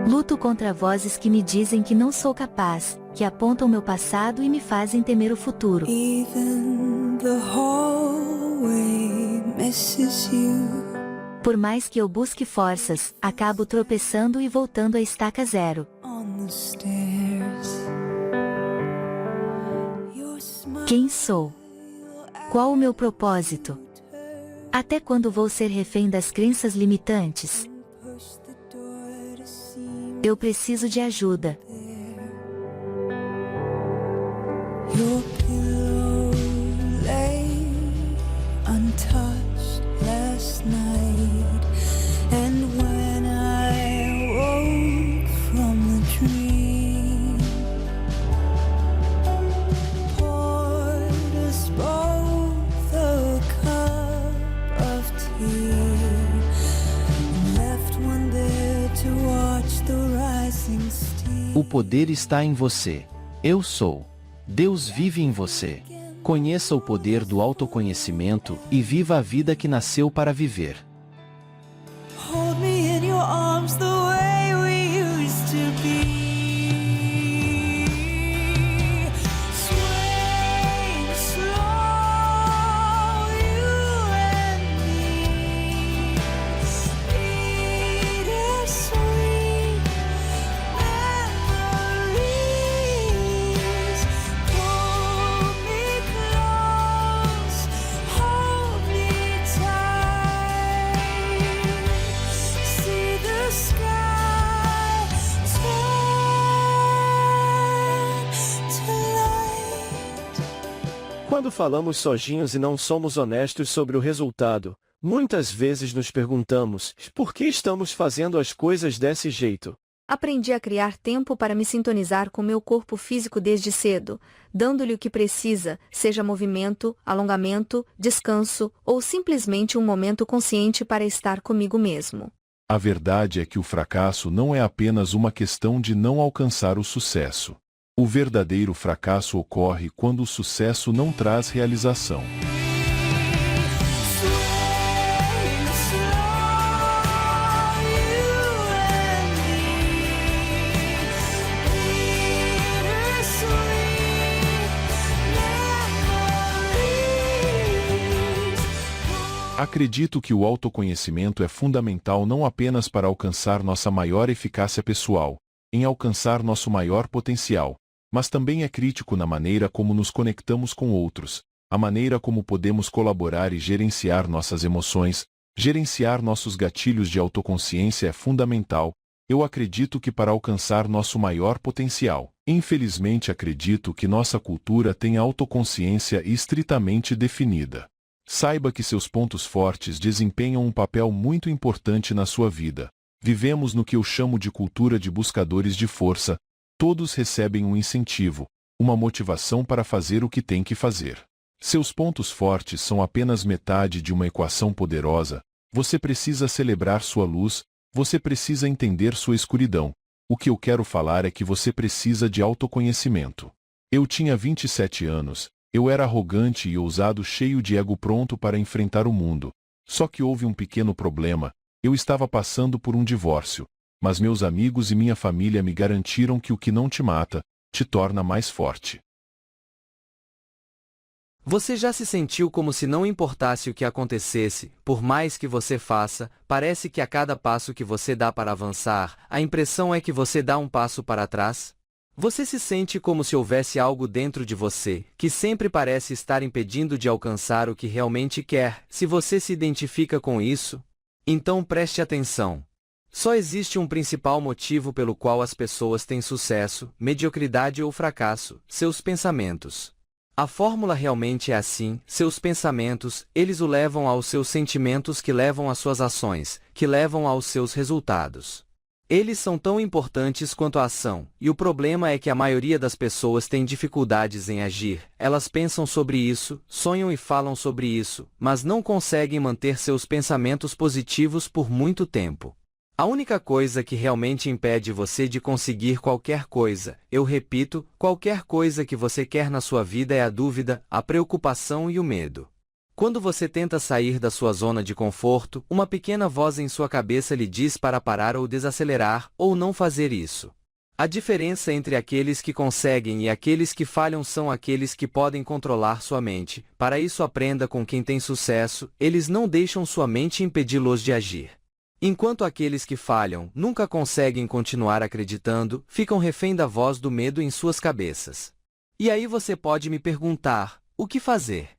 Luto contra vozes que me dizem que não sou capaz, que apontam meu passado e me fazem temer o futuro. Even the hallway misses you. Por mais que eu busque forças, acabo tropeçando e voltando à estaca zero. On the stairs. Your smile Quem sou? Qual o meu propósito? Até quando vou ser refém das crenças limitantes? pushed the door to see Eu preciso de ajuda. your pillow lay untouched last night, and when I woke from the dream, poured us both a cup of tea, and left one there to watch the rising steam. O poder está em você. Eu sou. Deus vive em você. Conheça o poder do autoconhecimento e viva a vida que nasceu para viver. Hold me in your arms the way we used to be. Swaying slow, you and me. Bittersweet memories. Pull me close, hold me tight. See the sky turn to light. Quando falamos sozinhos e não somos honestos sobre o resultado, muitas vezes nos perguntamos, por que estamos fazendo as coisas desse jeito? Aprendi a criar tempo para me sintonizar com meu corpo físico desde cedo, dando-lhe o que precisa, seja movimento, alongamento, descanso ou simplesmente um momento consciente para estar comigo mesmo. A verdade é que o fracasso não é apenas uma questão de não alcançar o sucesso. O verdadeiro fracasso ocorre quando o sucesso não traz realização. Swaying slow, you and me. Bittersweet memories. Acredito que o autoconhecimento é fundamental não apenas para alcançar nossa maior eficácia pessoal, em alcançar nosso maior potencial, mas também é crítico na maneira como nos conectamos com outros, a maneira como podemos colaborar e gerenciar nossas emoções, gerenciar nossos gatilhos de autoconsciência é fundamental. Eu acredito que para alcançar nosso maior potencial, infelizmente acredito que nossa cultura tem autoconsciência estritamente definida. Saiba que seus pontos fortes desempenham um papel muito importante na sua vida. Vivemos no que eu chamo de cultura de buscadores de força. Todos recebem um incentivo, uma motivação para fazer o que tem que fazer. Seus pontos fortes são apenas metade de uma equação poderosa. Você precisa celebrar sua luz, você precisa entender sua escuridão. O que eu quero falar é que você precisa de autoconhecimento. Eu tinha 27 anos, eu era arrogante e ousado, cheio de ego, pronto para enfrentar o mundo. Só que houve um pequeno problema. Eu estava passando por um divórcio, mas meus amigos e minha família me garantiram que o que não te mata, te torna mais forte. Você já se sentiu como se não importasse o que acontecesse, por mais que você faça, parece que a cada passo que você dá para avançar, a impressão é que você dá um passo para trás? Você se sente como se houvesse algo dentro de você, que sempre parece estar impedindo de alcançar o que realmente quer. Se você se identifica com isso, então preste atenção. Só existe um principal motivo pelo qual as pessoas têm sucesso, mediocridade ou fracasso: seus pensamentos. A fórmula realmente é assim: seus pensamentos, eles o levam aos seus sentimentos, que levam às suas ações, que levam aos seus resultados. Eles são tão importantes quanto a ação, e o problema é que a maioria das pessoas tem dificuldades em agir. Elas pensam sobre isso, sonham e falam sobre isso, mas não conseguem manter seus pensamentos positivos por muito tempo. A única coisa que realmente impede você de conseguir qualquer coisa, eu repito, qualquer coisa que você quer na sua vida, é a dúvida, a preocupação e o medo. Quando você tenta sair da sua zona de conforto, uma pequena voz em sua cabeça lhe diz para parar ou desacelerar, ou não fazer isso. A diferença entre aqueles que conseguem e aqueles que falham são aqueles que podem controlar sua mente. Para isso, aprenda com quem tem sucesso, eles não deixam sua mente impedi-los de agir. Enquanto aqueles que falham nunca conseguem continuar acreditando, ficam refém da voz do medo em suas cabeças. E aí você pode me perguntar: o que fazer?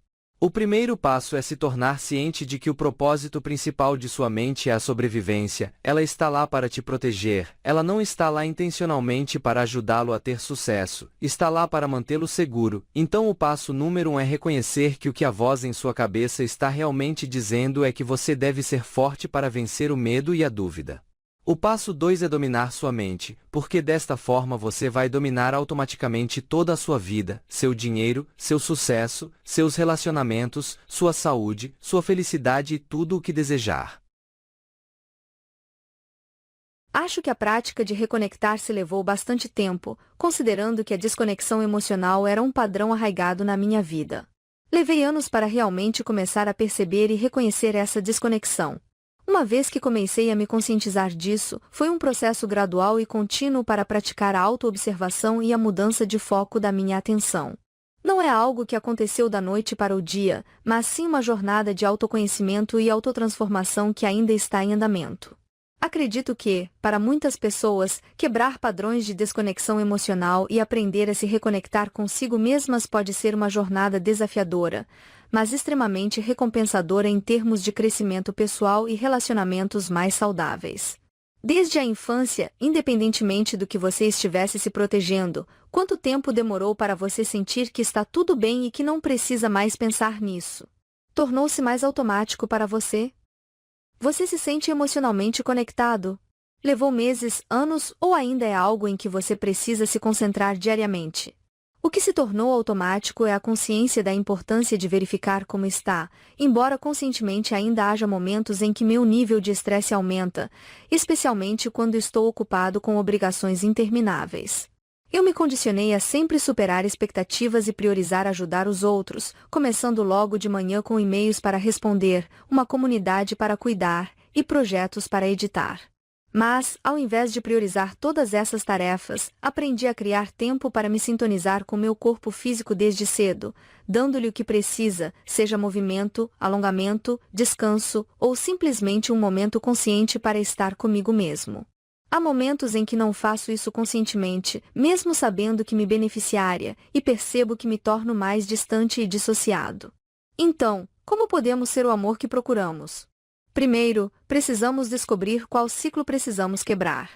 O primeiro passo é se tornar ciente de que o propósito principal de sua mente é a sobrevivência. Ela está lá para te proteger, ela não está lá intencionalmente para ajudá-lo a ter sucesso, está lá para mantê-lo seguro. Então o passo número 1 é reconhecer que o que a voz em sua cabeça está realmente dizendo é que você deve ser forte para vencer o medo e a dúvida. O passo 2 é dominar sua mente, porque desta forma você vai dominar automaticamente toda a sua vida, seu dinheiro, seu sucesso, seus relacionamentos, sua saúde, sua felicidade e tudo o que desejar. Acho que a prática de reconectar-se levou bastante tempo, considerando que a desconexão emocional era um padrão arraigado na minha vida. Levei anos para realmente começar a perceber e reconhecer essa desconexão. Uma vez que comecei a me conscientizar disso, foi um processo gradual e contínuo para praticar a autoobservação e a mudança de foco da minha atenção. Não é algo que aconteceu da noite para o dia, mas sim uma jornada de autoconhecimento e autotransformação que ainda está em andamento. Acredito que, para muitas pessoas, quebrar padrões de desconexão emocional e aprender a se reconectar consigo mesmas pode ser uma jornada desafiadora, mas extremamente recompensadora em termos de crescimento pessoal e relacionamentos mais saudáveis. Desde a infância, independentemente do que você estivesse se protegendo, quanto tempo demorou para você sentir que está tudo bem e que não precisa mais pensar nisso? Tornou-se mais automático para você? Você se sente emocionalmente conectado? Levou meses, anos ou ainda é algo em que você precisa se concentrar diariamente? O que se tornou automático é a consciência da importância de verificar como está, embora conscientemente ainda haja momentos em que meu nível de estresse aumenta, especialmente quando estou ocupado com obrigações intermináveis. Eu me condicionei a sempre superar expectativas e priorizar ajudar os outros, começando logo de manhã com e-mails para responder, uma comunidade para cuidar e projetos para editar. Mas, ao invés de priorizar todas essas tarefas, aprendi a criar tempo para me sintonizar com meu corpo físico desde cedo, dando-lhe o que precisa, seja movimento, alongamento, descanso ou simplesmente um momento consciente para estar comigo mesmo. Há momentos em que não faço isso conscientemente, mesmo sabendo que me beneficiaria, e percebo que me torno mais distante e dissociado. Então, como podemos ser o amor que procuramos? Primeiro, precisamos descobrir qual ciclo precisamos quebrar.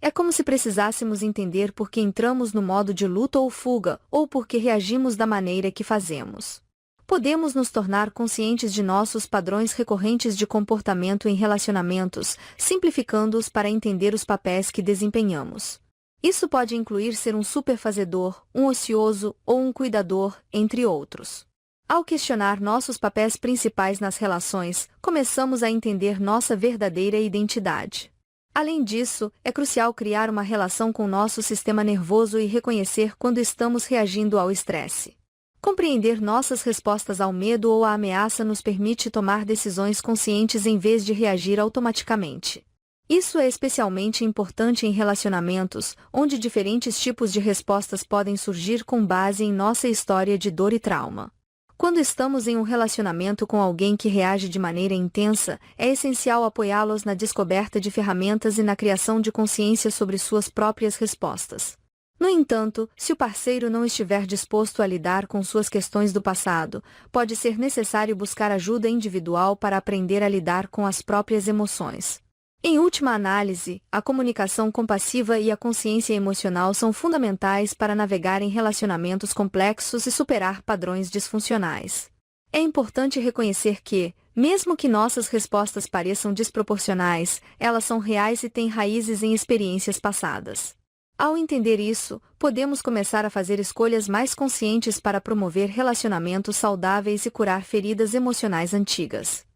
É como se precisássemos entender por que entramos no modo de luta ou fuga, ou por que reagimos da maneira que fazemos. Podemos nos tornar conscientes de nossos padrões recorrentes de comportamento em relacionamentos, simplificando-os para entender os papéis que desempenhamos. Isso pode incluir ser um superfazedor, um ocioso ou um cuidador, entre outros. Ao questionar nossos papéis principais nas relações, começamos a entender nossa verdadeira identidade. Além disso, é crucial criar uma relação com nosso sistema nervoso e reconhecer quando estamos reagindo ao estresse. Compreender nossas respostas ao medo ou à ameaça nos permite tomar decisões conscientes em vez de reagir automaticamente. Isso é especialmente importante em relacionamentos, onde diferentes tipos de respostas podem surgir com base em nossa história de dor e trauma. Quando estamos em um relacionamento com alguém que reage de maneira intensa, é essencial apoiá-los na descoberta de ferramentas e na criação de consciência sobre suas próprias respostas. No entanto, se o parceiro não estiver disposto a lidar com suas questões do passado, pode ser necessário buscar ajuda individual para aprender a lidar com as próprias emoções. Em última análise, a comunicação compassiva e a consciência emocional são fundamentais para navegar em relacionamentos complexos e superar padrões disfuncionais. É importante reconhecer que, mesmo que nossas respostas pareçam desproporcionais, elas são reais e têm raízes em experiências passadas. Ao entender isso, podemos começar a fazer escolhas mais conscientes para promover relacionamentos saudáveis e curar feridas emocionais antigas.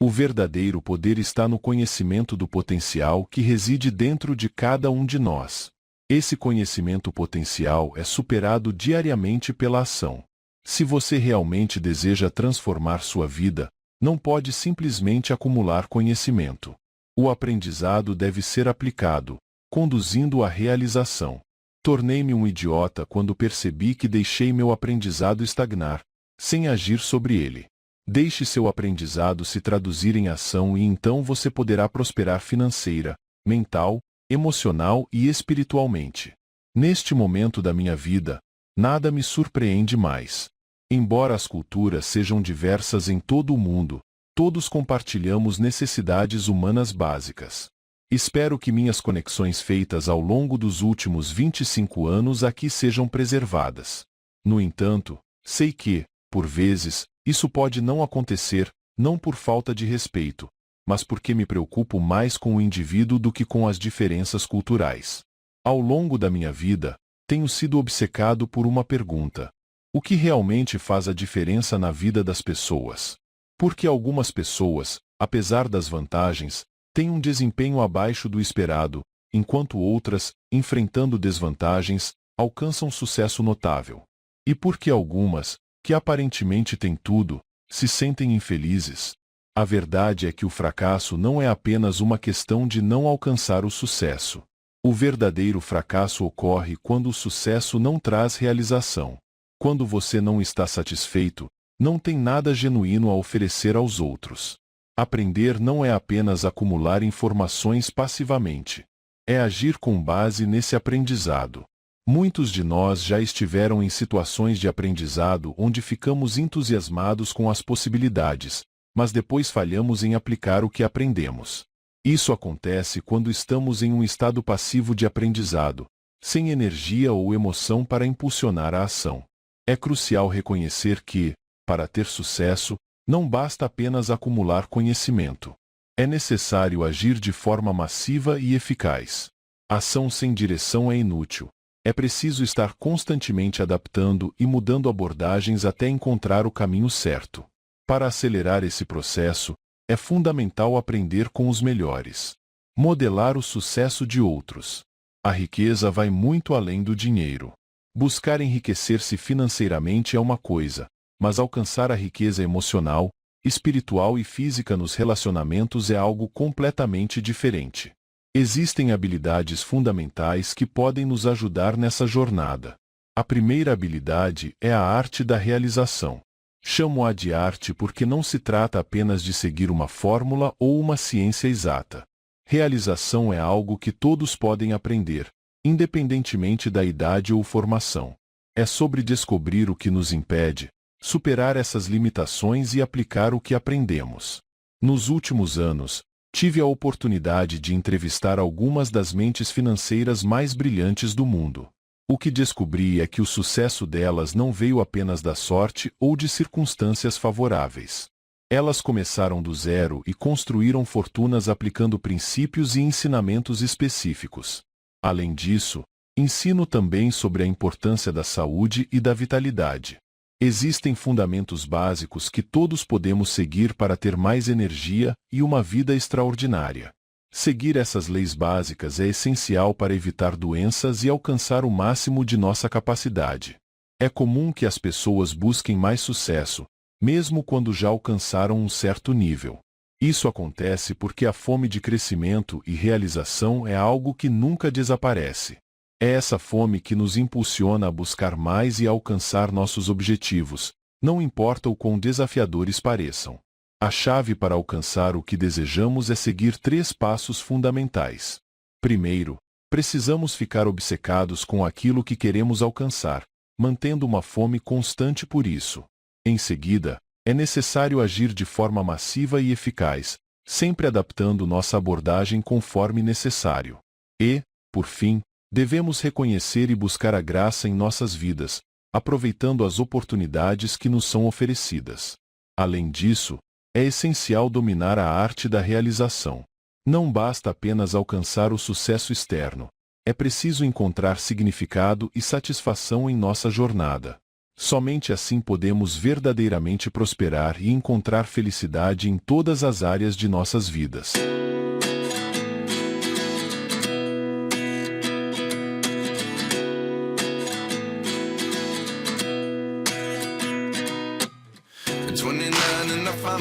O verdadeiro poder está no conhecimento do potencial que reside dentro de cada um de nós. Esse conhecimento potencial é superado diariamente pela ação. Se você realmente deseja transformar sua vida, não pode simplesmente acumular conhecimento. O aprendizado deve ser aplicado, conduzindo à realização. Tornei-me um idiota quando percebi que deixei meu aprendizado estagnar, sem agir sobre ele. Deixe seu aprendizado se traduzir em ação e então você poderá prosperar financeira, mental, emocional e espiritualmente. Neste momento da minha vida, nada me surpreende mais. Embora as culturas sejam diversas em todo o mundo, todos compartilhamos necessidades humanas básicas. Espero que minhas conexões feitas ao longo dos últimos 25 anos aqui sejam preservadas. No entanto, sei que, por vezes, isso pode não acontecer, não por falta de respeito, mas porque me preocupo mais com o indivíduo do que com as diferenças culturais. Ao longo da minha vida, tenho sido obcecado por uma pergunta: o que realmente faz a diferença na vida das pessoas? Porque algumas pessoas, apesar das vantagens, têm um desempenho abaixo do esperado, enquanto outras, enfrentando desvantagens, alcançam sucesso notável. E porque algumas, que aparentemente têm tudo, se sentem infelizes. A verdade é que o fracasso não é apenas uma questão de não alcançar o sucesso. O verdadeiro fracasso ocorre quando o sucesso não traz realização. Quando você não está satisfeito, não tem nada genuíno a oferecer aos outros. Aprender não é apenas acumular informações passivamente. É agir com base nesse aprendizado. Muitos de nós já estiveram em situações de aprendizado onde ficamos entusiasmados com as possibilidades, mas depois falhamos em aplicar o que aprendemos. Isso acontece quando estamos em um estado passivo de aprendizado, sem energia ou emoção para impulsionar a ação. É crucial reconhecer que, para ter sucesso, não basta apenas acumular conhecimento. É necessário agir de forma massiva e eficaz. Ação sem direção é inútil. É preciso estar constantemente adaptando e mudando abordagens até encontrar o caminho certo. Para acelerar esse processo, é fundamental aprender com os melhores. Modelar o sucesso de outros. A riqueza vai muito além do dinheiro. Buscar enriquecer-se financeiramente é uma coisa, mas alcançar a riqueza emocional, espiritual e física nos relacionamentos é algo completamente diferente. Existem habilidades fundamentais que podem nos ajudar nessa jornada. A primeira habilidade é a arte da realização. Chamo-a de arte porque não se trata apenas de seguir uma fórmula ou uma ciência exata. Realização é algo que todos podem aprender, independentemente da idade ou formação. É sobre descobrir o que nos impede, superar essas limitações e aplicar o que aprendemos. Nos últimos anos, tive a oportunidade de entrevistar algumas das mentes financeiras mais brilhantes do mundo. O que descobri é que o sucesso delas não veio apenas da sorte ou de circunstâncias favoráveis. Elas começaram do zero e construíram fortunas aplicando princípios e ensinamentos específicos. Além disso, ensino também sobre a importância da saúde e da vitalidade. Existem fundamentos básicos que todos podemos seguir para ter mais energia e uma vida extraordinária. Seguir essas leis básicas é essencial para evitar doenças e alcançar o máximo de nossa capacidade. É comum que as pessoas busquem mais sucesso, mesmo quando já alcançaram um certo nível. Isso acontece porque a fome de crescimento e realização é algo que nunca desaparece. É essa fome que nos impulsiona a buscar mais e a alcançar nossos objetivos, não importa o quão desafiadores pareçam. A chave para alcançar o que desejamos é seguir 3 passos fundamentais. Primeiro, precisamos ficar obcecados com aquilo que queremos alcançar, mantendo uma fome constante por isso. Em seguida, é necessário agir de forma massiva e eficaz, sempre adaptando nossa abordagem conforme necessário. E, por fim, devemos reconhecer e buscar a graça em nossas vidas, aproveitando as oportunidades que nos são oferecidas. Além disso, é essencial dominar a arte da realização. Não basta apenas alcançar o sucesso externo. É preciso encontrar significado e satisfação em nossa jornada. Somente assim podemos verdadeiramente prosperar e encontrar felicidade em todas as áreas de nossas vidas.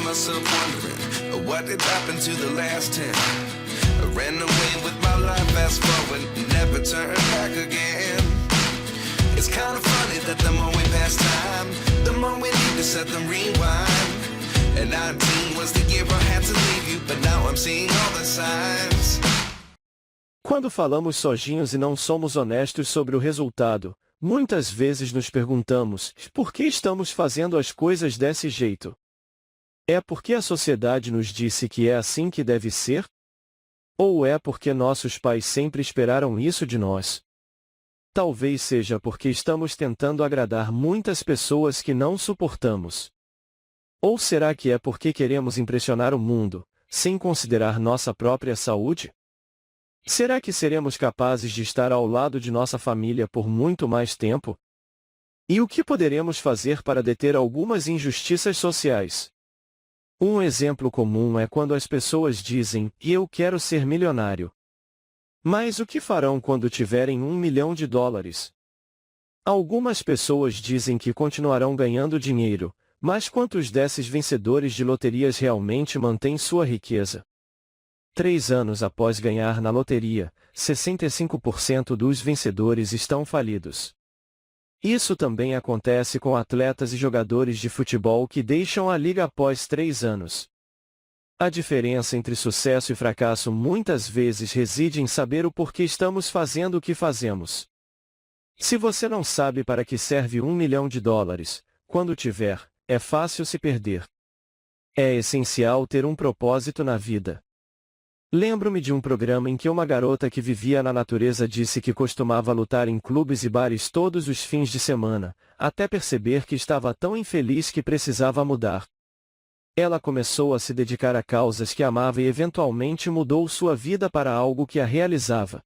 find myself wondering, what did happen to the last 10? I ran away with my life, fast forward, never turn back again. It's kind of funny that the more we pass time, the more we need to set them rewind. And 19 was the year I had to leave you, but now I'm seeing all the signs. Quando falamos sozinhos e não somos honestos sobre o resultado, muitas vezes nos perguntamos, por que estamos fazendo as coisas desse jeito? É porque a sociedade nos disse que é assim que deve ser? Ou é porque nossos pais sempre esperaram isso de nós? Talvez seja porque estamos tentando agradar muitas pessoas que não suportamos. Ou será que é porque queremos impressionar o mundo, sem considerar nossa própria saúde? Será que seremos capazes de estar ao lado de nossa família por muito mais tempo? E o que poderemos fazer para deter algumas injustiças sociais? Um exemplo comum é quando as pessoas dizem, eu quero ser milionário. Mas o que farão quando tiverem $1 milhão? Algumas pessoas dizem que continuarão ganhando dinheiro, mas quantos desses vencedores de loterias realmente mantêm sua riqueza? 3 anos após ganhar na loteria, 65% dos vencedores estão falidos. Isso também acontece com atletas e jogadores de futebol que deixam a liga após 3 anos. A diferença entre sucesso e fracasso muitas vezes reside em saber o porquê estamos fazendo o que fazemos. Se você não sabe para que serve $1 milhão, quando tiver, é fácil se perder. É essencial ter um propósito na vida. Lembro-me de um programa em que uma garota que vivia na natureza disse que costumava lutar em clubes e bares todos os fins de semana, até perceber que estava tão infeliz que precisava mudar. Ela começou a se dedicar a causas que amava e eventualmente mudou sua vida para algo que a realizava.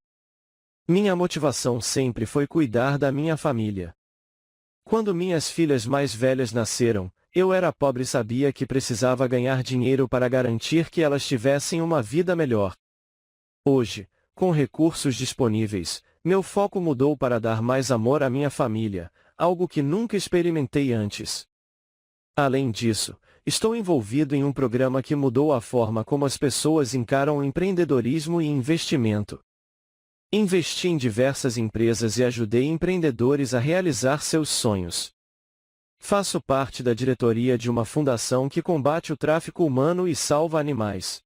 Minha motivação sempre foi cuidar da minha família. Quando minhas filhas mais velhas nasceram, eu era pobre e sabia que precisava ganhar dinheiro para garantir que elas tivessem uma vida melhor. Hoje, com recursos disponíveis, meu foco mudou para dar mais amor à minha família, algo que nunca experimentei antes. Além disso, estou envolvido em um programa que mudou a forma como as pessoas encaram o empreendedorismo e investimento. Investi em diversas empresas e ajudei empreendedores a realizar seus sonhos. Faço parte da diretoria de uma fundação que combate o tráfico humano e salva animais.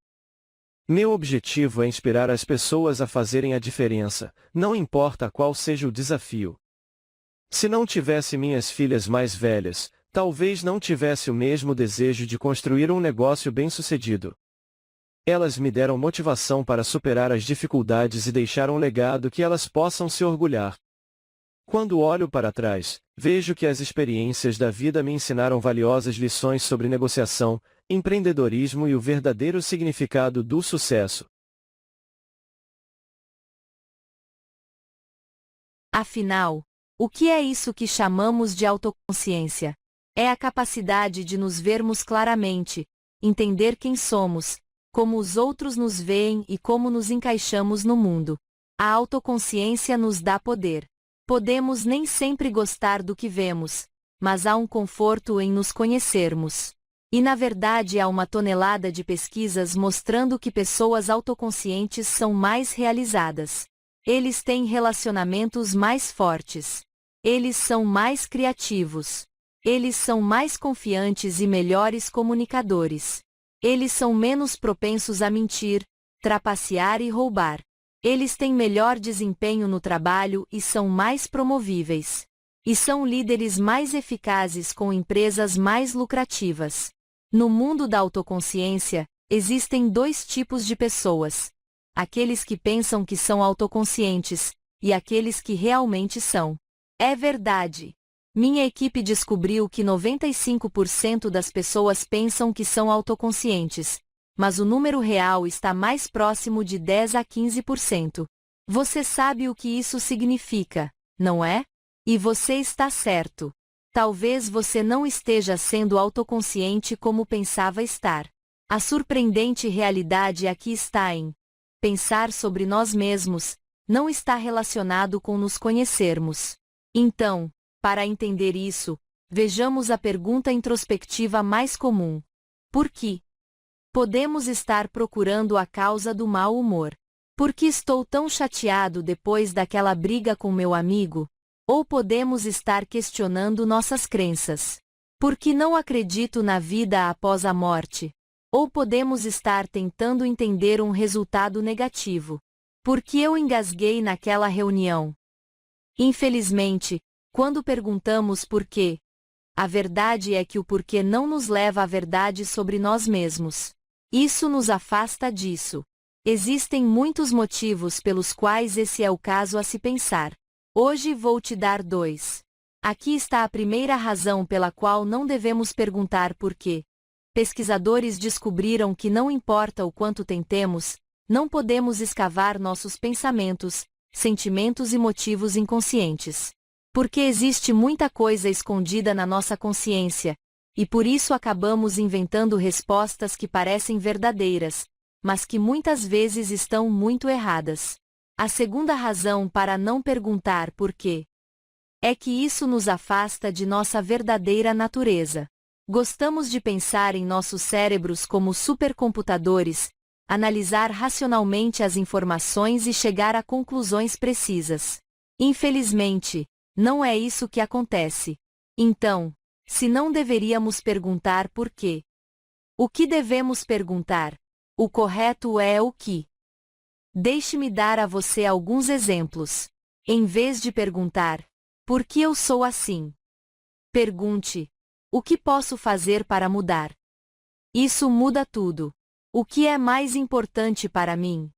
Meu objetivo é inspirar as pessoas a fazerem a diferença, não importa qual seja o desafio. Se não tivesse minhas filhas mais velhas, talvez não tivesse o mesmo desejo de construir um negócio bem-sucedido. Elas me deram motivação para superar as dificuldades e deixar um legado que elas possam se orgulhar. Quando olho para trás, vejo que as experiências da vida me ensinaram valiosas lições sobre negociação, empreendedorismo e o verdadeiro significado do sucesso. Afinal, o que é isso que chamamos de autoconsciência? É a capacidade de nos vermos claramente, entender quem somos, como os outros nos veem e como nos encaixamos no mundo. A autoconsciência nos dá poder. Podemos nem sempre gostar do que vemos, mas há um conforto em nos conhecermos. E na verdade há uma tonelada de pesquisas mostrando que pessoas autoconscientes são mais realizadas. Eles têm relacionamentos mais fortes. Eles são mais criativos. Eles são mais confiantes e melhores comunicadores. Eles são menos propensos a mentir, trapacear e roubar. Eles têm melhor desempenho no trabalho e são mais promovíveis. E são líderes mais eficazes com empresas mais lucrativas. No mundo da autoconsciência, existem 2 tipos de pessoas: aqueles que pensam que são autoconscientes, e aqueles que realmente são. É verdade. Minha equipe descobriu que 95% das pessoas pensam que são autoconscientes, mas o número real está mais próximo de 10 a 15%. Você sabe o que isso significa, não é? E você está certo. Talvez você não esteja sendo autoconsciente como pensava estar. A surpreendente realidade aqui está em pensar sobre nós mesmos, não está relacionado com nos conhecermos. Então, para entender isso, vejamos a pergunta introspectiva mais comum. Por que? Podemos estar procurando a causa do mau humor. Por que estou tão chateado depois daquela briga com meu amigo? Ou podemos estar questionando nossas crenças. Por que não acredito na vida após a morte? Ou podemos estar tentando entender um resultado negativo. Por que eu engasguei naquela reunião? Infelizmente, quando perguntamos por quê, a verdade é que o porquê não nos leva à verdade sobre nós mesmos. Isso nos afasta disso. Existem muitos motivos pelos quais esse é o caso a se pensar. Hoje vou te dar 2. Aqui está a primeira razão pela qual não devemos perguntar por quê. Pesquisadores descobriram que não importa o quanto tentemos, não podemos escavar nossos pensamentos, sentimentos e motivos inconscientes. Porque existe muita coisa escondida na nossa consciência, e por isso acabamos inventando respostas que parecem verdadeiras, mas que muitas vezes estão muito erradas. A segunda razão para não perguntar por quê é que isso nos afasta de nossa verdadeira natureza. Gostamos de pensar em nossos cérebros como supercomputadores, analisar racionalmente as informações e chegar a conclusões precisas. Infelizmente, não é isso que acontece. Então, se não deveríamos perguntar por quê, o que devemos perguntar? O correto é o que. Deixe-me dar a você alguns exemplos. Em vez de perguntar, por que eu sou assim? Pergunte, o que posso fazer para mudar? Isso muda tudo. O que é mais importante para mim?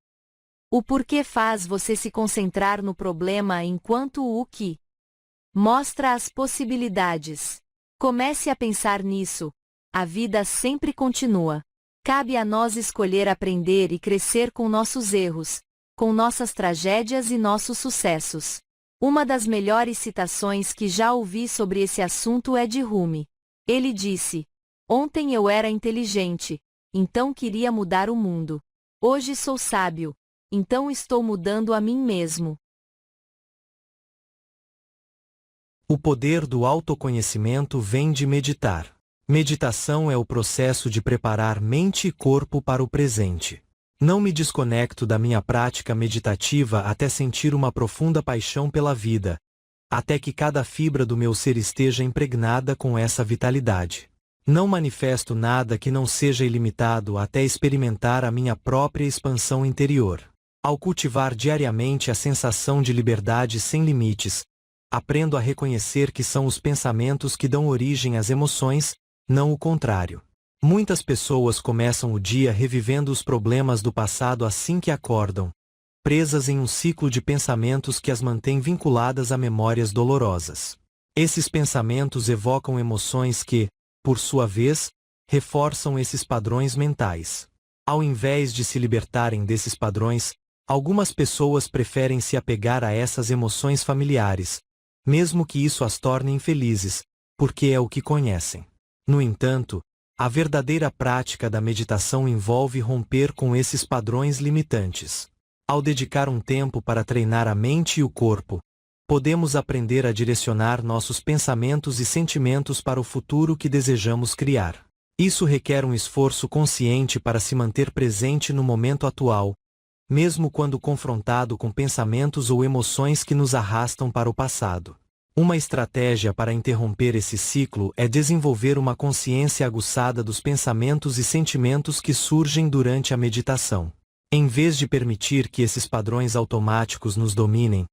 O porquê faz você se concentrar no problema enquanto o que mostra as possibilidades. Comece a pensar nisso. A vida sempre continua. Cabe a nós escolher aprender e crescer com nossos erros, com nossas tragédias e nossos sucessos. Uma das melhores citações que já ouvi sobre esse assunto é de Rumi. Ele disse: "Ontem eu era inteligente, então queria mudar o mundo. Hoje sou sábio, então estou mudando a mim mesmo." O poder do autoconhecimento vem de meditar. Meditação é o processo de preparar mente e corpo para o presente. Não me desconecto da minha prática meditativa até sentir uma profunda paixão pela vida, até que cada fibra do meu ser esteja impregnada com essa vitalidade. Não manifesto nada que não seja ilimitado até experimentar a minha própria expansão interior. Ao cultivar diariamente a sensação de liberdade sem limites, aprendo a reconhecer que são os pensamentos que dão origem às emoções, não o contrário. Muitas pessoas começam o dia revivendo os problemas do passado assim que acordam, presas em um ciclo de pensamentos que as mantém vinculadas a memórias dolorosas. Esses pensamentos evocam emoções que, por sua vez, reforçam esses padrões mentais. Ao invés de se libertarem desses padrões, algumas pessoas preferem se apegar a essas emoções familiares, mesmo que isso as torne infelizes, porque é o que conhecem. No entanto, a verdadeira prática da meditação envolve romper com esses padrões limitantes. Ao dedicar um tempo para treinar a mente e o corpo, podemos aprender a direcionar nossos pensamentos e sentimentos para o futuro que desejamos criar. Isso requer um esforço consciente para se manter presente no momento atual, mesmo quando confrontado com pensamentos ou emoções que nos arrastam para o passado. Uma estratégia para interromper esse ciclo é desenvolver uma consciência aguçada dos pensamentos e sentimentos que surgem durante a meditação. Em vez de permitir que esses padrões automáticos nos dominem,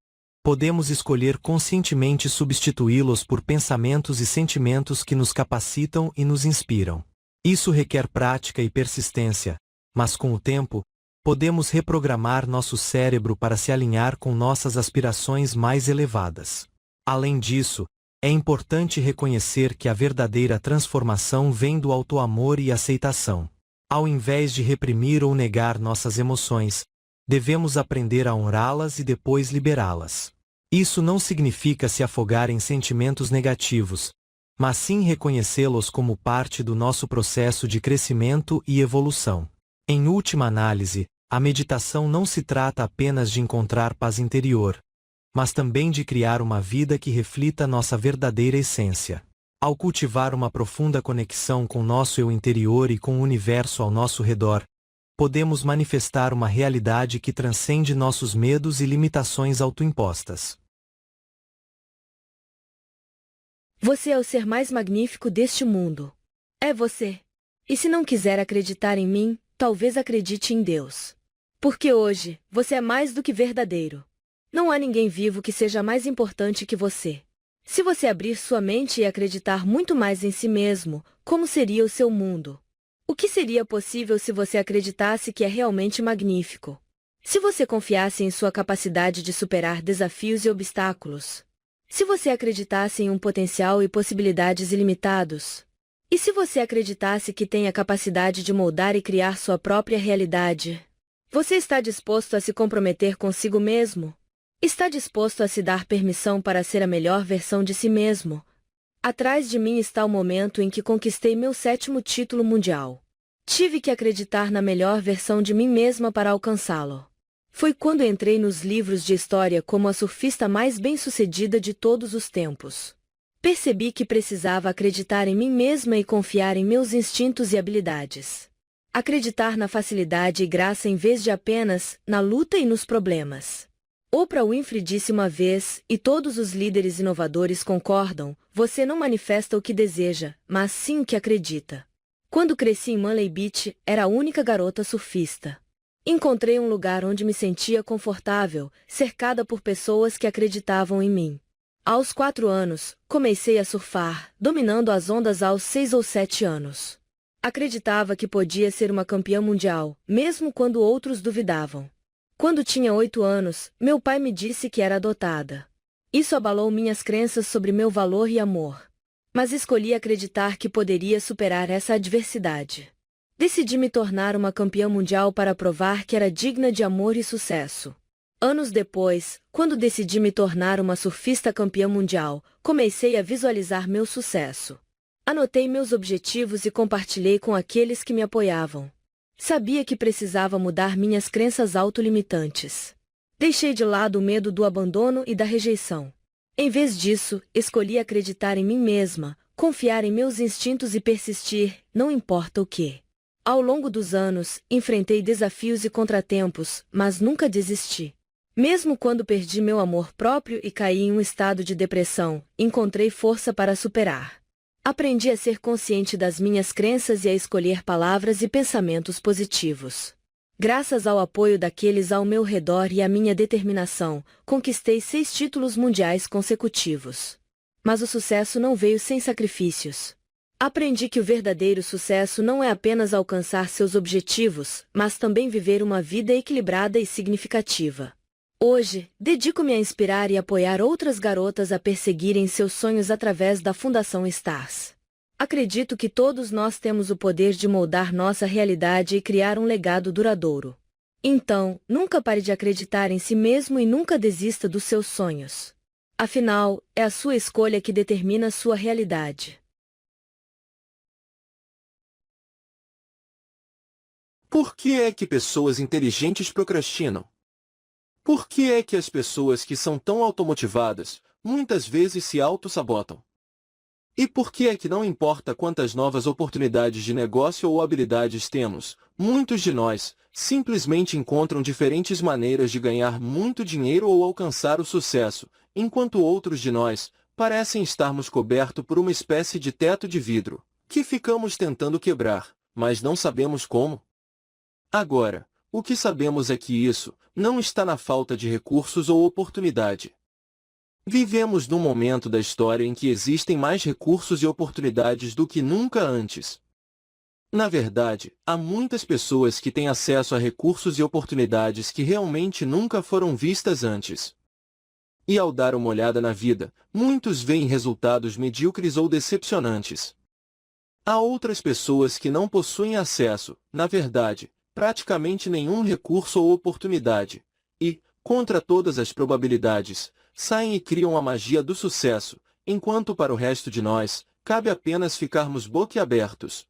podemos escolher conscientemente substituí-los por pensamentos e sentimentos que nos capacitam e nos inspiram. Isso requer prática e persistência, mas com o tempo, podemos reprogramar nosso cérebro para se alinhar com nossas aspirações mais elevadas. Além disso, é importante reconhecer que a verdadeira transformação vem do autoamor e aceitação. Ao invés de reprimir ou negar nossas emoções, devemos aprender a honrá-las e depois liberá-las. Isso não significa se afogar em sentimentos negativos, mas sim reconhecê-los como parte do nosso processo de crescimento e evolução. Em última análise, a meditação não se trata apenas de encontrar paz interior, mas também de criar uma vida que reflita nossa verdadeira essência. Ao cultivar uma profunda conexão com nosso eu interior e com o universo ao nosso redor, podemos manifestar uma realidade que transcende nossos medos e limitações autoimpostas. Você é o ser mais magnífico deste mundo. É você. E se não quiser acreditar em mim, talvez acredite em Deus. Porque hoje, você é mais do que verdadeiro. Não há ninguém vivo que seja mais importante que você. Se você abrir sua mente e acreditar muito mais em si mesmo, como seria o seu mundo? O que seria possível se você acreditasse que é realmente magnífico? Se você confiasse em sua capacidade de superar desafios e obstáculos? Se você acreditasse em um potencial e possibilidades ilimitados? E se você acreditasse que tem a capacidade de moldar e criar sua própria realidade? Você está disposto a se comprometer consigo mesmo? Está disposto a se dar permissão para ser a melhor versão de si mesmo? Atrás de mim está o momento em que conquistei meu 7º título mundial. Tive que acreditar na melhor versão de mim mesma para alcançá-lo. Foi quando entrei nos livros de história como a surfista mais bem-sucedida de todos os tempos. Percebi que precisava acreditar em mim mesma e confiar em meus instintos e habilidades. Acreditar na facilidade e graça em vez de apenas na luta e nos problemas. Oprah Winfrey disse uma vez, e todos os líderes inovadores concordam, você não manifesta o que deseja, mas sim o que acredita. Quando cresci em Manley Beach, era a única garota surfista. Encontrei um lugar onde me sentia confortável, cercada por pessoas que acreditavam em mim. Aos 4 anos, comecei a surfar, dominando as ondas aos 6 ou 7 anos. Acreditava que podia ser uma campeã mundial, mesmo quando outros duvidavam. Quando tinha 8 anos, meu pai me disse que era adotada. Isso abalou minhas crenças sobre meu valor e amor. Mas escolhi acreditar que poderia superar essa adversidade. Decidi me tornar uma campeã mundial para provar que era digna de amor e sucesso. Anos depois, quando decidi me tornar uma surfista campeã mundial, comecei a visualizar meu sucesso. Anotei meus objetivos e compartilhei com aqueles que me apoiavam. Sabia que precisava mudar minhas crenças autolimitantes. Deixei de lado o medo do abandono e da rejeição. Em vez disso, escolhi acreditar em mim mesma, confiar em meus instintos e persistir, não importa o que. Ao longo dos anos, enfrentei desafios e contratempos, mas nunca desisti. Mesmo quando perdi meu amor próprio e caí em um estado de depressão, encontrei força para superar. Aprendi a ser consciente das minhas crenças e a escolher palavras e pensamentos positivos. Graças ao apoio daqueles ao meu redor e à minha determinação, conquistei 6 títulos mundiais consecutivos. Mas o sucesso não veio sem sacrifícios. Aprendi que o verdadeiro sucesso não é apenas alcançar seus objetivos, mas também viver uma vida equilibrada e significativa. Hoje, dedico-me a inspirar e apoiar outras garotas a perseguirem seus sonhos através da Fundação Stars. Acredito que todos nós temos o poder de moldar nossa realidade e criar um legado duradouro. Então, nunca pare de acreditar em si mesmo e nunca desista dos seus sonhos. Afinal, é a sua escolha que determina sua realidade. Por que é que pessoas inteligentes procrastinam? Por que é que as pessoas que são tão automotivadas, muitas vezes se auto-sabotam? E por que é que não importa quantas novas oportunidades de negócio ou habilidades temos, muitos de nós simplesmente encontram diferentes maneiras de ganhar muito dinheiro ou alcançar o sucesso, enquanto outros de nós parecem estarmos cobertos por uma espécie de teto de vidro, que ficamos tentando quebrar, mas não sabemos como? Agora, o que sabemos é que isso não está na falta de recursos ou oportunidade. Vivemos num momento da história em que existem mais recursos e oportunidades do que nunca antes. Na verdade, há muitas pessoas que têm acesso a recursos e oportunidades que realmente nunca foram vistas antes. E ao dar uma olhada na vida, muitos veem resultados medíocres ou decepcionantes. Há outras pessoas que não possuem acesso, na verdade, praticamente nenhum recurso ou oportunidade, e, contra todas as probabilidades, saem e criam a magia do sucesso, enquanto para o resto de nós, cabe apenas ficarmos boquiabertos.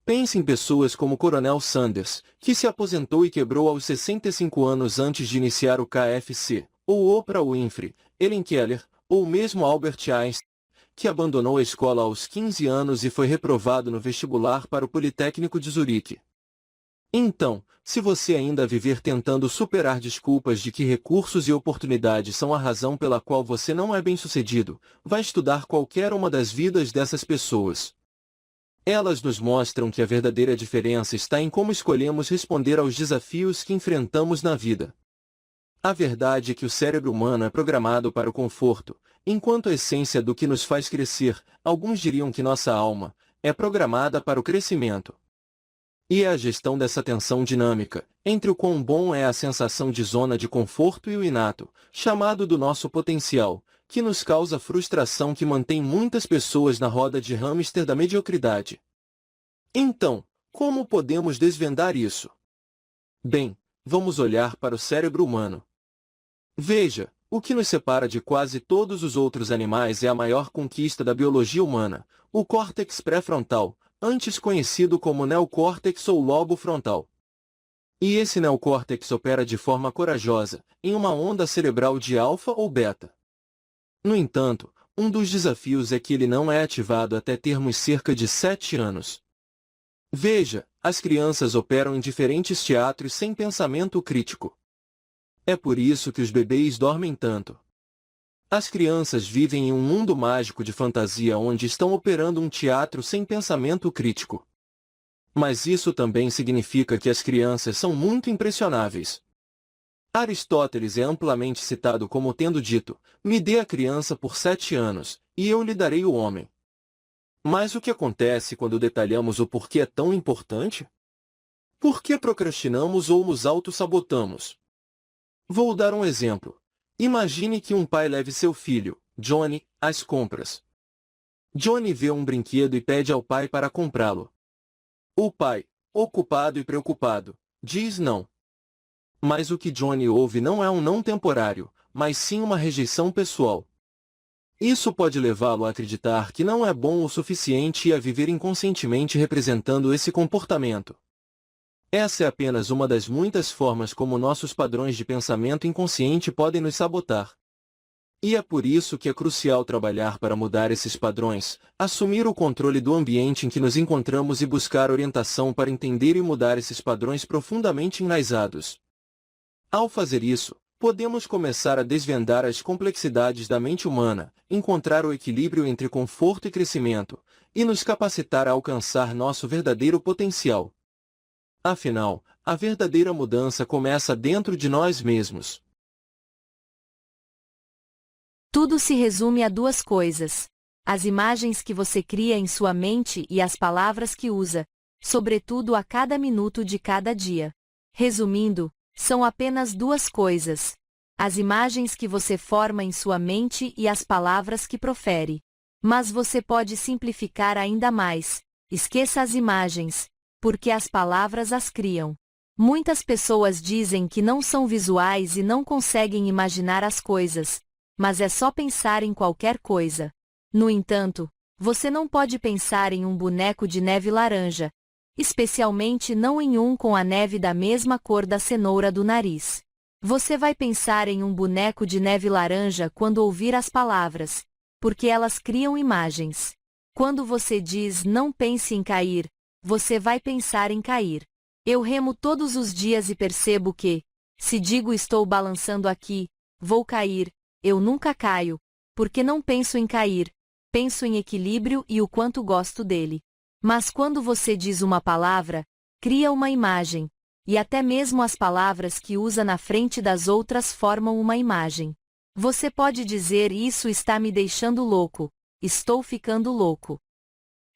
Pense em pessoas como o Coronel Sanders, que se aposentou e quebrou aos 65 anos antes de iniciar o KFC, ou Oprah Winfrey, Helen Keller, ou mesmo Albert Einstein, que abandonou a escola aos 15 anos e foi reprovado no vestibular para o Politécnico de Zurique. Então, se você ainda viver tentando superar desculpas de que recursos e oportunidades são a razão pela qual você não é bem-sucedido, vá estudar qualquer uma das vidas dessas pessoas. Elas nos mostram que a verdadeira diferença está em como escolhemos responder aos desafios que enfrentamos na vida. A verdade é que o cérebro humano é programado para o conforto, enquanto a essência do que nos faz crescer, alguns diriam que nossa alma, é programada para o crescimento. E é a gestão dessa tensão dinâmica, entre o quão bom é a sensação de zona de conforto e o inato, chamado do nosso potencial, que nos causa frustração que mantém muitas pessoas na roda de hamster da mediocridade. Então, como podemos desvendar isso? Bem, vamos olhar para o cérebro humano. Veja, o que nos separa de quase todos os outros animais é a maior conquista da biologia humana, o córtex pré-frontal, antes conhecido como neocórtex ou lobo frontal. E esse neocórtex opera de forma corajosa, em uma onda cerebral de alfa ou beta. No entanto, um dos desafios é que ele não é ativado até termos cerca de 7 anos. Veja, as crianças operam em diferentes teatros sem pensamento crítico. É por isso que os bebês dormem tanto. As crianças vivem em um mundo mágico de fantasia onde estão operando um teatro sem pensamento crítico. Mas isso também significa que as crianças são muito impressionáveis. Aristóteles é amplamente citado como tendo dito: "Me dê a criança por 7 anos, e eu lhe darei o homem." Mas o que acontece quando detalhamos o porquê é tão importante? Por que procrastinamos ou nos auto-sabotamos? Vou dar um exemplo. Imagine que um pai leve seu filho, Johnny, às compras. Johnny vê um brinquedo e pede ao pai para comprá-lo. O pai, ocupado e preocupado, diz não. Mas o que Johnny ouve não é um não temporário, mas sim uma rejeição pessoal. Isso pode levá-lo a acreditar que não é bom o suficiente e a viver inconscientemente representando esse comportamento. Essa é apenas uma das muitas formas como nossos padrões de pensamento inconsciente podem nos sabotar. E é por isso que é crucial trabalhar para mudar esses padrões, assumir o controle do ambiente em que nos encontramos e buscar orientação para entender e mudar esses padrões profundamente enraizados. Ao fazer isso, podemos começar a desvendar as complexidades da mente humana, encontrar o equilíbrio entre conforto e crescimento, e nos capacitar a alcançar nosso verdadeiro potencial. Afinal, a verdadeira mudança começa dentro de nós mesmos. Tudo se resume a duas coisas: as imagens que você cria em sua mente e as palavras que usa, sobretudo a cada minuto de cada dia. Resumindo, são apenas duas coisas: as imagens que você forma em sua mente e as palavras que profere. Mas você pode simplificar ainda mais: esqueça as imagens, porque as palavras as criam. Muitas pessoas dizem que não são visuais e não conseguem imaginar as coisas, mas é só pensar em qualquer coisa. No entanto, você não pode pensar em um boneco de neve laranja, especialmente não em um com a neve da mesma cor da cenoura do nariz. Você vai pensar em um boneco de neve laranja quando ouvir as palavras, porque elas criam imagens. Quando você diz "não pense em cair", você vai pensar em cair. Eu remo todos os dias e percebo que, se digo "estou balançando aqui, vou cair", eu nunca caio, porque não penso em cair, penso em equilíbrio e o quanto gosto dele. Mas quando você diz uma palavra, cria uma imagem, e até mesmo as palavras que usa na frente das outras formam uma imagem. Você pode dizer "isso está me deixando louco", "estou ficando louco".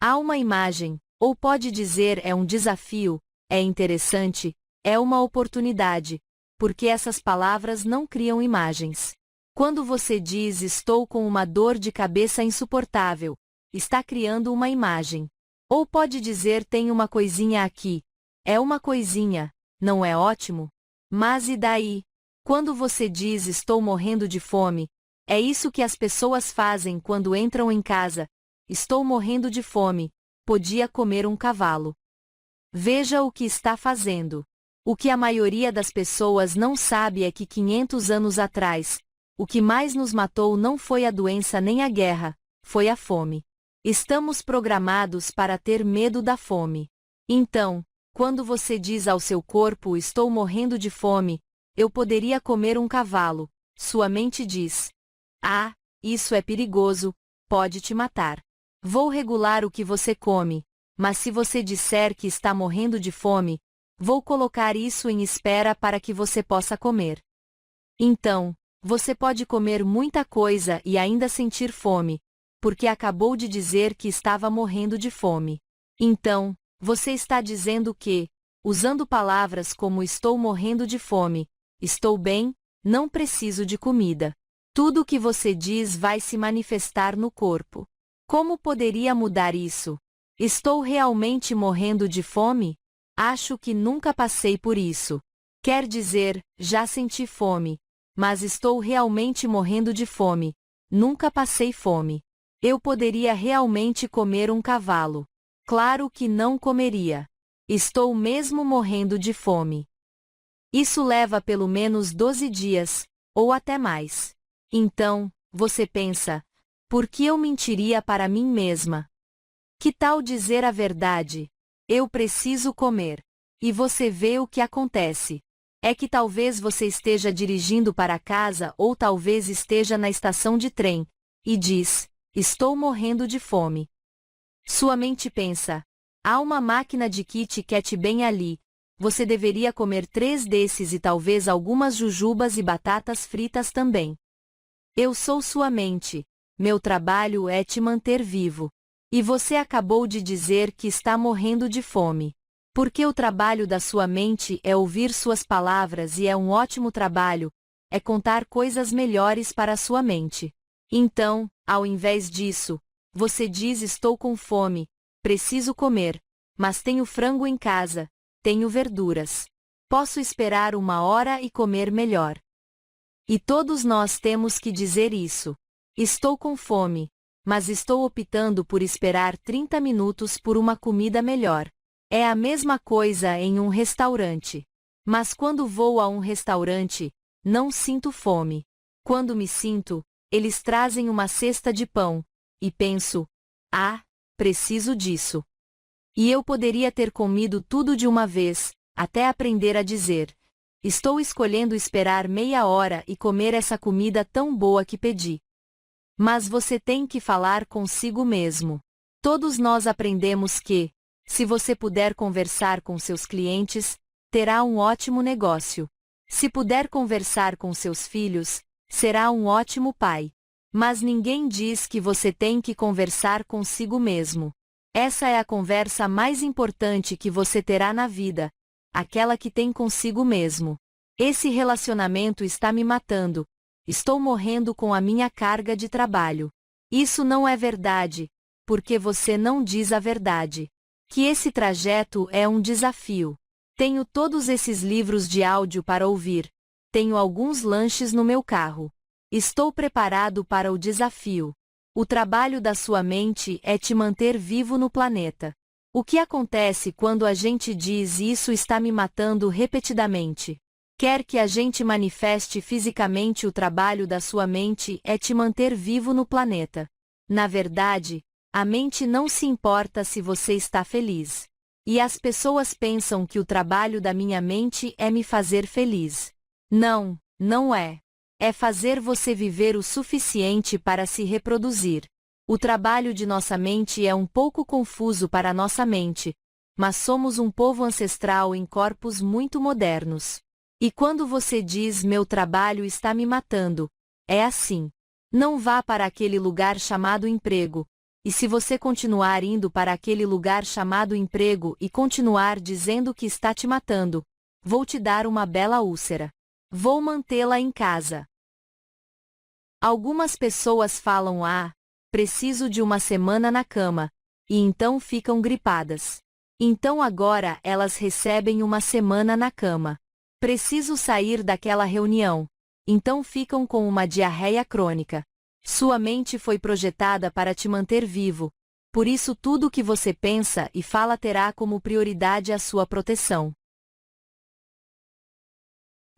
Há uma imagem, ou pode dizer "é um desafio", "é interessante", "é uma oportunidade", porque essas palavras não criam imagens. Quando você diz "estou com uma dor de cabeça insuportável", está criando uma imagem. Ou pode dizer "tem uma coisinha aqui", "é uma coisinha", não é ótimo? Mas e daí? Quando você diz "estou morrendo de fome", é isso que as pessoas fazem quando entram em casa: "estou morrendo de fome, podia comer um cavalo". Veja o que está fazendo. O que a maioria das pessoas não sabe é que 500 anos atrás, o que mais nos matou não foi a doença nem a guerra, foi a fome. Estamos programados para ter medo da fome. Então, quando você diz ao seu corpo estou morrendo de fome, eu poderia comer um cavalo, sua mente diz: ah, isso é perigoso, pode te matar. Vou regular o que você come, mas se você disser que está morrendo de fome, vou colocar isso em espera para que você possa comer. Então, você pode comer muita coisa e ainda sentir fome, porque acabou de dizer que estava morrendo de fome. Então, você está dizendo que, usando palavras como estou morrendo de fome, estou bem, não preciso de comida. Tudo o que você diz vai se manifestar no corpo. Como poderia mudar isso? Estou realmente morrendo de fome? Acho que nunca passei por isso. Quer dizer, já senti fome, mas estou realmente morrendo de fome. Nunca passei fome. Eu poderia realmente comer um cavalo. Claro que não comeria. Estou mesmo morrendo de fome. Isso leva pelo menos 12 dias, ou até mais. Então, você pensa, por que eu mentiria para mim mesma? Que tal dizer a verdade? Eu preciso comer. E você vê o que acontece. É que talvez você esteja dirigindo para casa ou talvez esteja na estação de trem, e diz, estou morrendo de fome. Sua mente pensa, há uma máquina de Kit Kat bem ali, você deveria comer 3 desses e talvez algumas jujubas e batatas fritas também. Eu sou sua mente, meu trabalho é te manter vivo. E você acabou de dizer que está morrendo de fome. Porque o trabalho da sua mente é ouvir suas palavras e é um ótimo trabalho, é contar coisas melhores para a sua mente. Então, ao invés disso, você diz estou com fome, preciso comer, mas tenho frango em casa, tenho verduras. Posso esperar 1 hora e comer melhor. E todos nós temos que dizer isso. Estou com fome, mas estou optando por esperar 30 minutos por uma comida melhor. É a mesma coisa em um restaurante. Mas quando vou a um restaurante, não sinto fome. Quando me sinto, eles trazem uma cesta de pão, e penso, ah, preciso disso. E eu poderia ter comido tudo de uma vez, até aprender a dizer, estou escolhendo esperar meia hora e comer essa comida tão boa que pedi. Mas você tem que falar consigo mesmo. Todos nós aprendemos que, se você puder conversar com seus clientes, terá um ótimo negócio. Se puder conversar com seus filhos, será um ótimo pai. Mas ninguém diz que você tem que conversar consigo mesmo. Essa é a conversa mais importante que você terá na vida, aquela que tem consigo mesmo. Esse relacionamento está me matando. Estou morrendo com a minha carga de trabalho. Isso não é verdade, porque você não diz a verdade. Que esse trajeto é um desafio. Tenho todos esses livros de áudio para ouvir. Tenho alguns lanches no meu carro. Estou preparado para o desafio. O trabalho da sua mente é te manter vivo no planeta. O que acontece quando a gente diz isso está me matando repetidamente? Quer que a gente manifeste fisicamente o trabalho da sua mente é te manter vivo no planeta. Na verdade, a mente não se importa se você está feliz. E as pessoas pensam que o trabalho da minha mente é me fazer feliz. Não, não é. É fazer você viver o suficiente para se reproduzir. O trabalho de nossa mente é um pouco confuso para nossa mente, mas somos um povo ancestral em corpos muito modernos. E quando você diz meu trabalho está me matando, é assim. Não vá para aquele lugar chamado emprego. E se você continuar indo para aquele lugar chamado emprego e continuar dizendo que está te matando, vou te dar uma bela úlcera. Vou mantê-la em casa. Algumas pessoas falam preciso de uma semana na cama, e então ficam gripadas. Então agora elas recebem uma semana na cama. Preciso sair daquela reunião. Então ficam com uma diarreia crônica. Sua mente foi projetada para te manter vivo. Por isso tudo o que você pensa e fala terá como prioridade a sua proteção.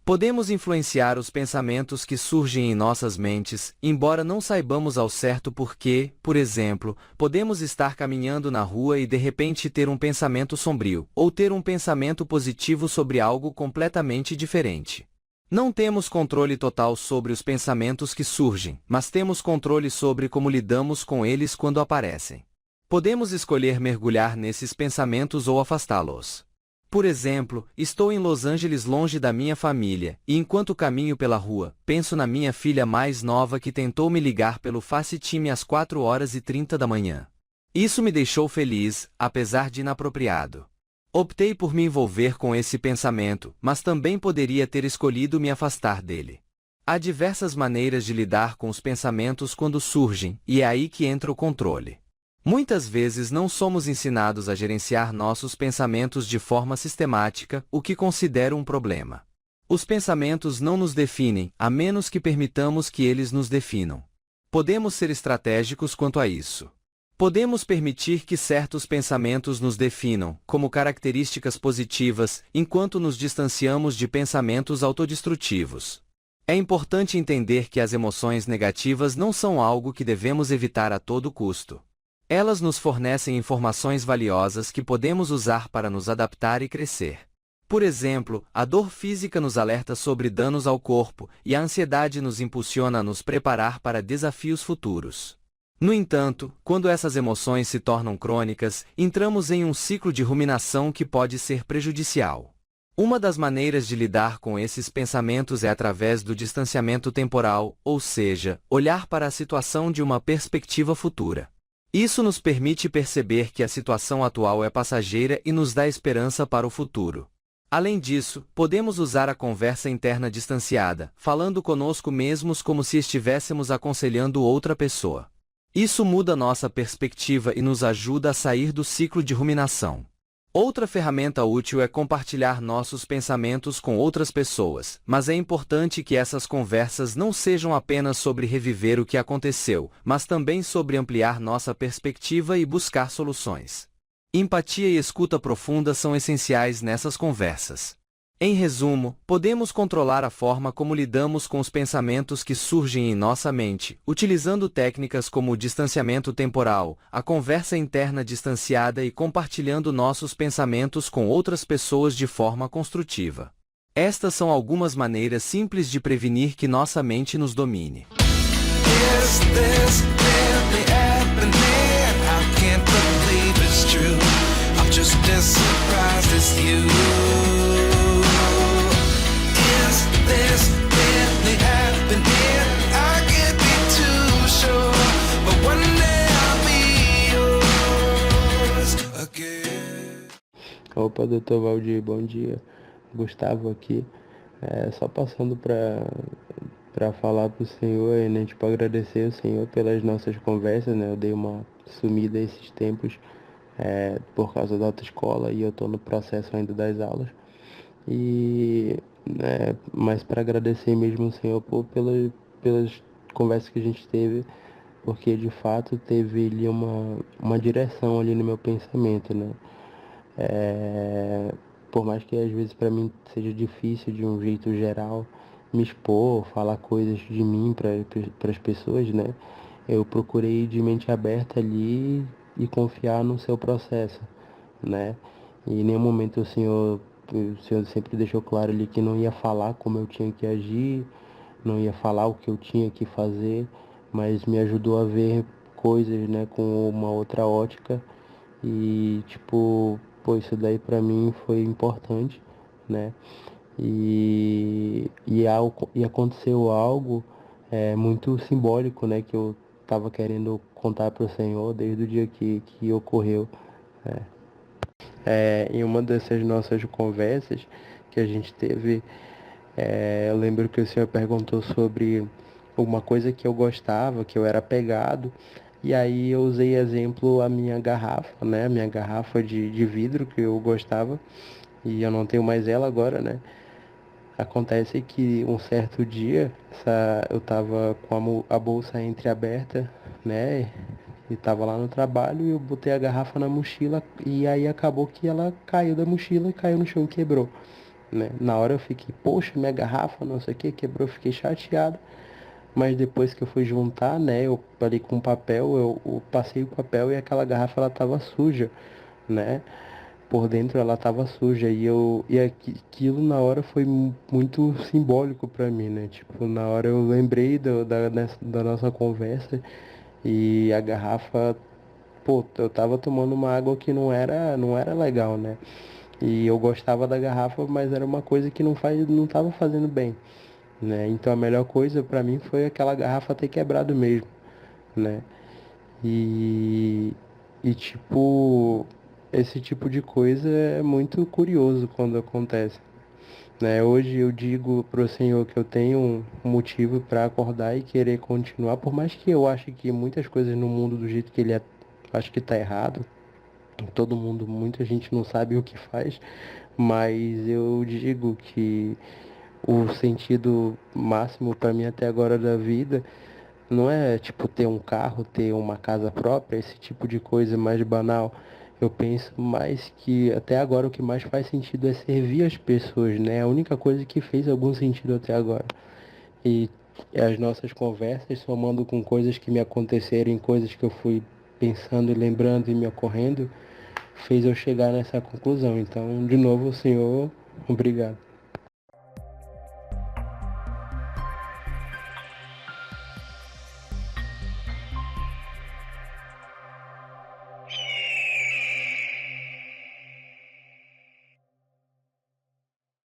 Podemos influenciar os pensamentos que surgem em nossas mentes, embora não saibamos ao certo porquê. Por exemplo, podemos estar caminhando na rua e de repente ter um pensamento sombrio, ou ter um pensamento positivo sobre algo completamente diferente. Não temos controle total sobre os pensamentos que surgem, mas temos controle sobre como lidamos com eles quando aparecem. Podemos escolher mergulhar nesses pensamentos ou afastá-los. Por exemplo, estou em Los Angeles longe da minha família, e enquanto caminho pela rua, penso na minha filha mais nova que tentou me ligar pelo FaceTime às 4h30 da manhã. Isso me deixou feliz, apesar de inapropriado. Optei por me envolver com esse pensamento, mas também poderia ter escolhido me afastar dele. Há diversas maneiras de lidar com os pensamentos quando surgem, e é aí que entra o controle. Muitas vezes não somos ensinados a gerenciar nossos pensamentos de forma sistemática, o que considero um problema. Os pensamentos não nos definem, a menos que permitamos que eles nos definam. Podemos ser estratégicos quanto a isso. Podemos permitir que certos pensamentos nos definam, como características positivas, enquanto nos distanciamos de pensamentos autodestrutivos. É importante entender que as emoções negativas não são algo que devemos evitar a todo custo. Elas nos fornecem informações valiosas que podemos usar para nos adaptar e crescer. Por exemplo, a dor física nos alerta sobre danos ao corpo, e a ansiedade nos impulsiona a nos preparar para desafios futuros. No entanto, quando essas emoções se tornam crônicas, entramos em um ciclo de ruminação que pode ser prejudicial. Uma das maneiras de lidar com esses pensamentos é através do distanciamento temporal, ou seja, olhar para a situação de uma perspectiva futura. Isso nos permite perceber que a situação atual é passageira e nos dá esperança para o futuro. Além disso, podemos usar a conversa interna distanciada, falando conosco mesmos como se estivéssemos aconselhando outra pessoa. Isso muda nossa perspectiva e nos ajuda a sair do ciclo de ruminação. Outra ferramenta útil é compartilhar nossos pensamentos com outras pessoas, mas é importante que essas conversas não sejam apenas sobre reviver o que aconteceu, mas também sobre ampliar nossa perspectiva e buscar soluções. Empatia e escuta profunda são essenciais nessas conversas. Em resumo, podemos controlar a forma como lidamos com os pensamentos que surgem em nossa mente, utilizando técnicas como o distanciamento temporal, a conversa interna distanciada e compartilhando nossos pensamentos com outras pessoas de forma construtiva. Estas são algumas maneiras simples de prevenir que nossa mente nos domine. Is this really happening? I can't believe it's true. I'm just as surprised as you. Is this really happening? I can't be too sure, but one day I'll be yours again. Opa, doutor Valdir, bom dia. Gustavo aqui. Só passando para falar pro senhor e, né, tipo, agradecer o senhor pelas nossas conversas, né? Eu dei uma sumida esses tempos por causa da autoescola e eu tô no processo ainda das aulas. E, mas para agradecer mesmo o senhor pelas conversas que a gente teve, porque de fato teve ali uma direção ali no meu pensamento, né? Por mais que às vezes para mim seja difícil de um jeito geral me expor, falar coisas de mim para as pessoas, né? Eu procurei de mente aberta ali e confiar no seu processo, né? E em nenhum momento o senhor sempre deixou claro ali que não ia falar como eu tinha que agir, não ia falar o que eu tinha que fazer, mas me ajudou a ver coisas, né, com uma outra ótica e, tipo, pô, isso daí pra mim foi importante, né? E aconteceu algo muito simbólico, né, que eu estava querendo contar para o Senhor desde o dia que ocorreu. Em uma dessas nossas conversas que a gente teve, eu lembro que o Senhor perguntou sobre uma coisa que eu gostava, que eu era apegado, e aí eu usei exemplo a minha garrafa, né, minha garrafa de vidro que eu gostava, e eu não tenho mais ela agora, né. Acontece que um certo dia eu tava com a bolsa entreaberta, né? E tava lá no trabalho e eu botei a garrafa na mochila e aí acabou que ela caiu da mochila e caiu no chão e quebrou, né? Na hora eu fiquei, poxa, minha garrafa, não sei o que, quebrou, eu fiquei chateado. Mas depois que eu fui juntar, né, eu parei com papel, eu passei o papel e aquela garrafa ela tava suja, né? Por dentro ela tava suja aquilo na hora foi muito simbólico para mim, né? Tipo, na hora eu lembrei da nossa conversa e a garrafa, pô, eu tava tomando uma água que não era legal, né? E eu gostava da garrafa, mas era uma coisa que não tava fazendo bem, né? Então a melhor coisa para mim foi aquela garrafa ter quebrado mesmo, né? E, e tipo, esse tipo de coisa é muito curioso quando acontece, né? Hoje eu digo pro Senhor que eu tenho um motivo para acordar e querer continuar, por mais que eu ache que muitas coisas no mundo do jeito que ele é, acho que tá errado. Todo mundo, muita gente não sabe o que faz, mas eu digo que o sentido máximo para mim até agora da vida não é tipo ter um carro, ter uma casa própria, esse tipo de coisa mais banal. Eu penso mais que até agora o que mais faz sentido é servir as pessoas, né? É a única coisa que fez algum sentido até agora. E as nossas conversas, somando com coisas que me aconteceram, coisas que eu fui pensando e lembrando e me ocorrendo, fez eu chegar nessa conclusão. Então, de novo, Senhor, obrigado.